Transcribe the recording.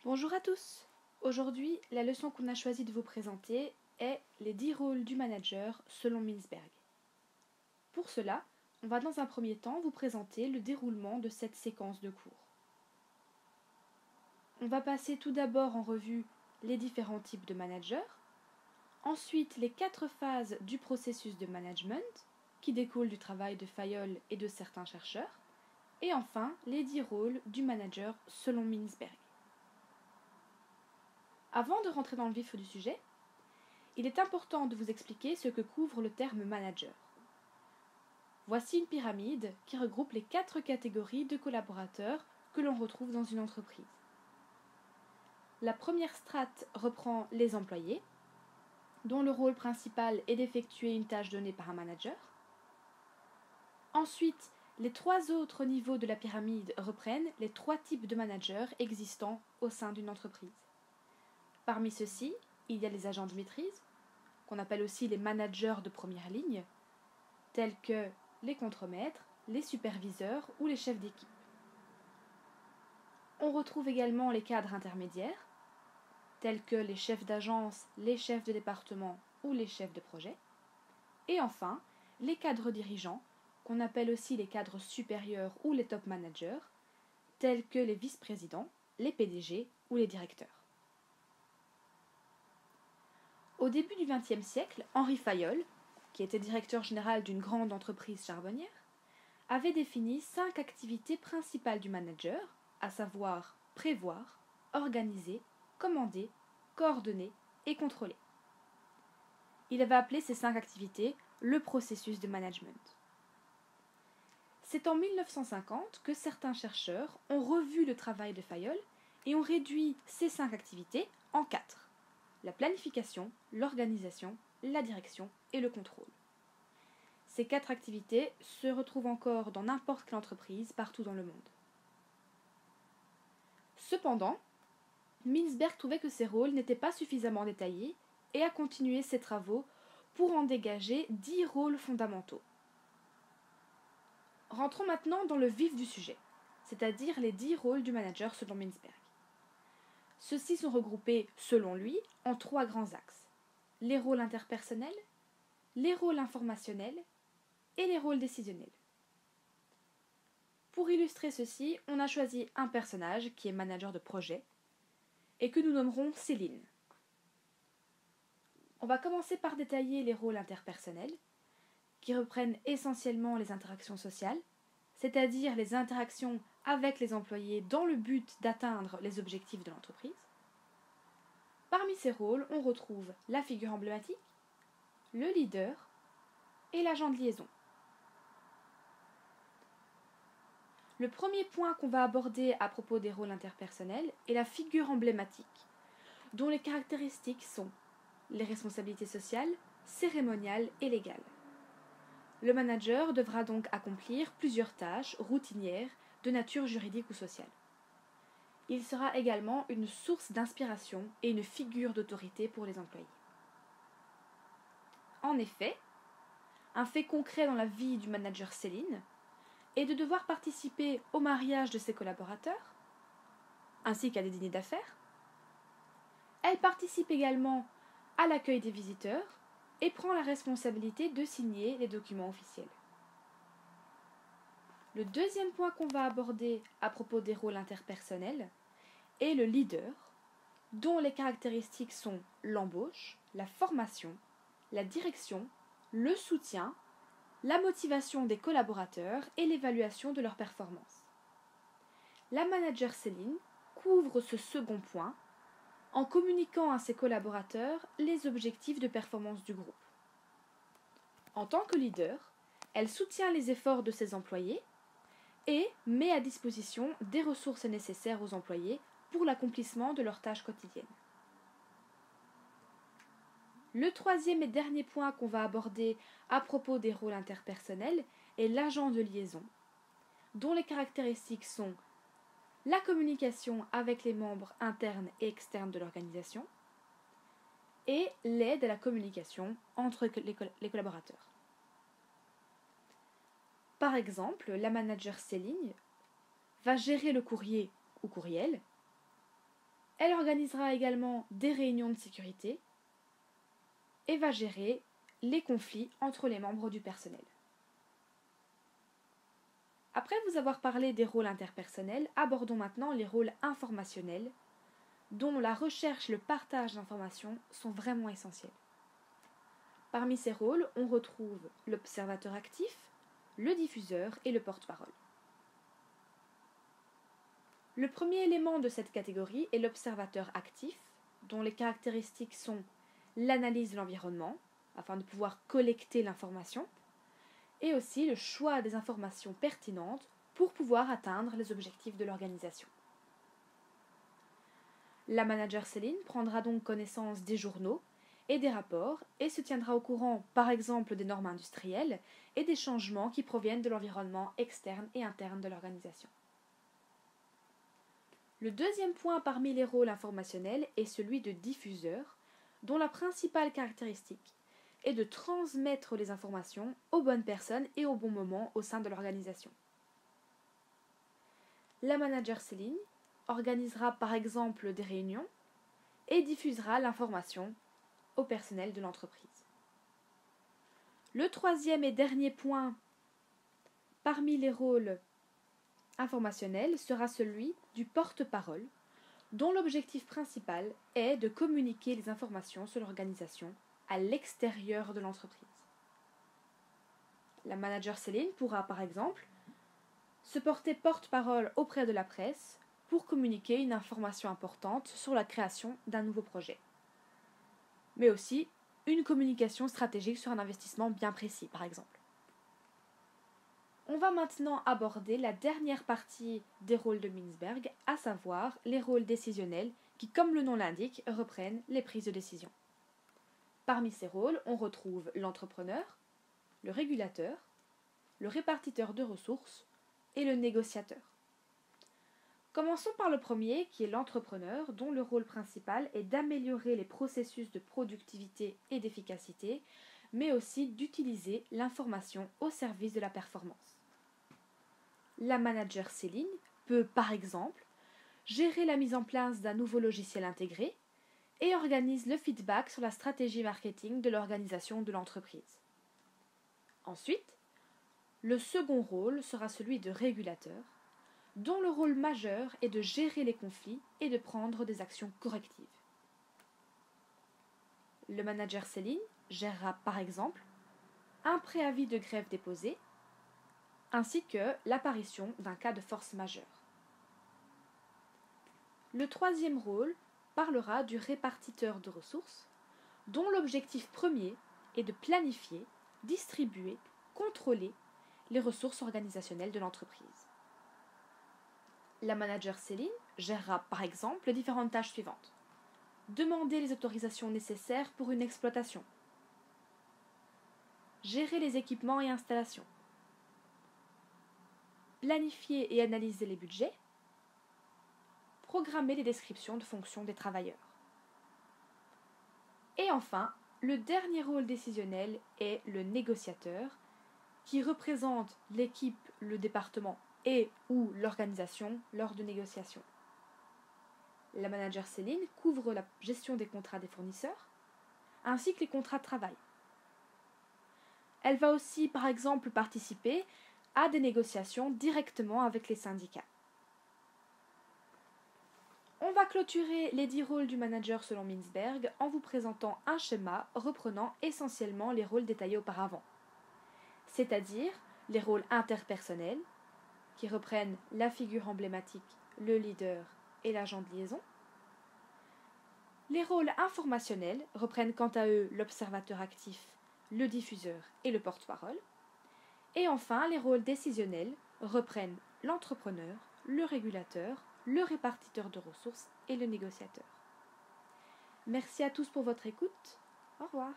Bonjour à tous. Aujourd'hui, la leçon qu'on a choisi de vous présenter est les 10 rôles du manager selon Mintzberg. Pour cela, on va dans un premier temps vous présenter le déroulement de cette séquence de cours. On va passer tout d'abord en revue les différents types de managers, ensuite les 4 phases du processus de management qui découlent du travail de Fayol et de certains chercheurs, et enfin les 10 rôles du manager selon Mintzberg. Avant de rentrer dans le vif du sujet, il est important de vous expliquer ce que couvre le terme manager. Voici une pyramide qui regroupe les 4 catégories de collaborateurs que l'on retrouve dans une entreprise. La première strate reprend les employés, dont le rôle principal est d'effectuer une tâche donnée par un manager. Ensuite, les 3 autres niveaux de la pyramide reprennent les 3 types de managers existants au sein d'une entreprise. Parmi ceux-ci, il y a les agents de maîtrise, qu'on appelle aussi les managers de première ligne, tels que les contremaîtres, les superviseurs ou les chefs d'équipe. On retrouve également les cadres intermédiaires, tels que les chefs d'agence, les chefs de département ou les chefs de projet. Et enfin, les cadres dirigeants, qu'on appelle aussi les cadres supérieurs ou les top managers, tels que les vice-présidents, les PDG ou les directeurs. Au début du XXe siècle, Henri Fayol, qui était directeur général d'une grande entreprise charbonnière, avait défini 5 activités principales du manager, à savoir prévoir, organiser, commander, coordonner et contrôler. Il avait appelé ces 5 activités le processus de management. C'est en 1950 que certains chercheurs ont revu le travail de Fayol et ont réduit ces 5 activités en 4. La planification, l'organisation, la direction et le contrôle. Ces 4 activités se retrouvent encore dans n'importe quelle entreprise partout dans le monde. Cependant, Mintzberg trouvait que ces rôles n'étaient pas suffisamment détaillés et a continué ses travaux pour en dégager 10 rôles fondamentaux. Rentrons maintenant dans le vif du sujet, c'est-à-dire les 10 rôles du manager selon Mintzberg. Ceux-ci sont regroupés, selon lui, en 3 grands axes. Les rôles interpersonnels, les rôles informationnels et les rôles décisionnels. Pour illustrer ceci, on a choisi un personnage qui est manager de projet et que nous nommerons Céline. On va commencer par détailler les rôles interpersonnels qui reprennent essentiellement les interactions sociales, c'est-à-dire les interactions avec les employés dans le but d'atteindre les objectifs de l'entreprise. Parmi ces rôles, on retrouve la figure emblématique, le leader et l'agent de liaison. Le premier point qu'on va aborder à propos des rôles interpersonnels est la figure emblématique, dont les caractéristiques sont les responsabilités sociales, cérémoniales et légales. Le manager devra donc accomplir plusieurs tâches routinières de nature juridique ou sociale. Il sera également une source d'inspiration et une figure d'autorité pour les employés. En effet, un fait concret dans la vie du manager Céline est de devoir participer au mariage de ses collaborateurs, ainsi qu'à des dîners d'affaires. Elle participe également à l'accueil des visiteurs et prend la responsabilité de signer les documents officiels. Le deuxième point qu'on va aborder à propos des rôles interpersonnels est le leader, dont les caractéristiques sont l'embauche, la formation, la direction, le soutien, la motivation des collaborateurs et l'évaluation de leurs performances. La manager Céline couvre ce second point en communiquant à ses collaborateurs les objectifs de performance du groupe. En tant que leader, elle soutient les efforts de ses employés et met à disposition des ressources nécessaires aux employés pour l'accomplissement de leurs tâches quotidiennes. Le troisième et dernier point qu'on va aborder à propos des rôles interpersonnels est l'agent de liaison, dont les caractéristiques sont la communication avec les membres internes et externes de l'organisation et l'aide à la communication entre les collaborateurs. Par exemple, la manager Céline va gérer le courrier ou courriel. Elle organisera également des réunions de sécurité et va gérer les conflits entre les membres du personnel. Après vous avoir parlé des rôles interpersonnels, abordons maintenant les rôles informationnels, dont la recherche et le partage d'informations sont vraiment essentiels. Parmi ces rôles, on retrouve l'observateur actif, le diffuseur et le porte-parole. Le premier élément de cette catégorie est l'observateur actif, dont les caractéristiques sont l'analyse de l'environnement, afin de pouvoir collecter l'information, et aussi le choix des informations pertinentes pour pouvoir atteindre les objectifs de l'organisation. La manager Céline prendra donc connaissance des journaux et des rapports et se tiendra au courant, par exemple, des normes industrielles et des changements qui proviennent de l'environnement externe et interne de l'organisation. Le deuxième point parmi les rôles informationnels est celui de diffuseur, dont la principale caractéristique est de transmettre les informations aux bonnes personnes et au bon moment au sein de l'organisation. La manager Céline organisera par exemple des réunions et diffusera l'information au personnel de l'entreprise. Le troisième et dernier point parmi les rôles informationnels sera celui du porte-parole, dont l'objectif principal est de communiquer les informations sur l'organisation à l'extérieur de l'entreprise. La manager Céline pourra par exemple se porter porte-parole auprès de la presse pour communiquer une information importante sur la création d'un nouveau projet, mais aussi une communication stratégique sur un investissement bien précis, par exemple. On va maintenant aborder la dernière partie des rôles de Mintzberg, à savoir les rôles décisionnels qui, comme le nom l'indique, reprennent les prises de décision. Parmi ces rôles, on retrouve l'entrepreneur, le régulateur, le répartiteur de ressources et le négociateur. Commençons par le premier, qui est l'entrepreneur, dont le rôle principal est d'améliorer les processus de productivité et d'efficacité, mais aussi d'utiliser l'information au service de la performance. La manager Céline peut, par exemple, gérer la mise en place d'un nouveau logiciel intégré et organise le feedback sur la stratégie marketing de l'organisation de l'entreprise. Ensuite, le second rôle sera celui de régulateur, dont le rôle majeur est de gérer les conflits et de prendre des actions correctives. Le manager Céline gérera par exemple un préavis de grève déposé, ainsi que l'apparition d'un cas de force majeure. Le troisième rôle parlera du répartiteur de ressources, dont l'objectif premier est de planifier, distribuer, contrôler les ressources organisationnelles de l'entreprise. La manager Céline gérera par exemple les différentes tâches suivantes. Demander les autorisations nécessaires pour une exploitation. Gérer les équipements et installations. Planifier et analyser les budgets. Programmer les descriptions de fonctions des travailleurs. Et enfin, le dernier rôle décisionnel est le négociateur, qui représente l'équipe, le département et ou l'organisation lors de négociations. La manager Céline couvre la gestion des contrats des fournisseurs, ainsi que les contrats de travail. Elle va aussi, par exemple, participer à des négociations directement avec les syndicats. On va clôturer les 10 rôles du manager selon Mintzberg en vous présentant un schéma reprenant essentiellement les rôles détaillés auparavant, c'est-à-dire les rôles interpersonnels, qui reprennent la figure emblématique, le leader et l'agent de liaison. Les rôles informationnels reprennent quant à eux l'observateur actif, le diffuseur et le porte-parole. Et enfin, les rôles décisionnels reprennent l'entrepreneur, le régulateur, le répartiteur de ressources et le négociateur. Merci à tous pour votre écoute. Au revoir.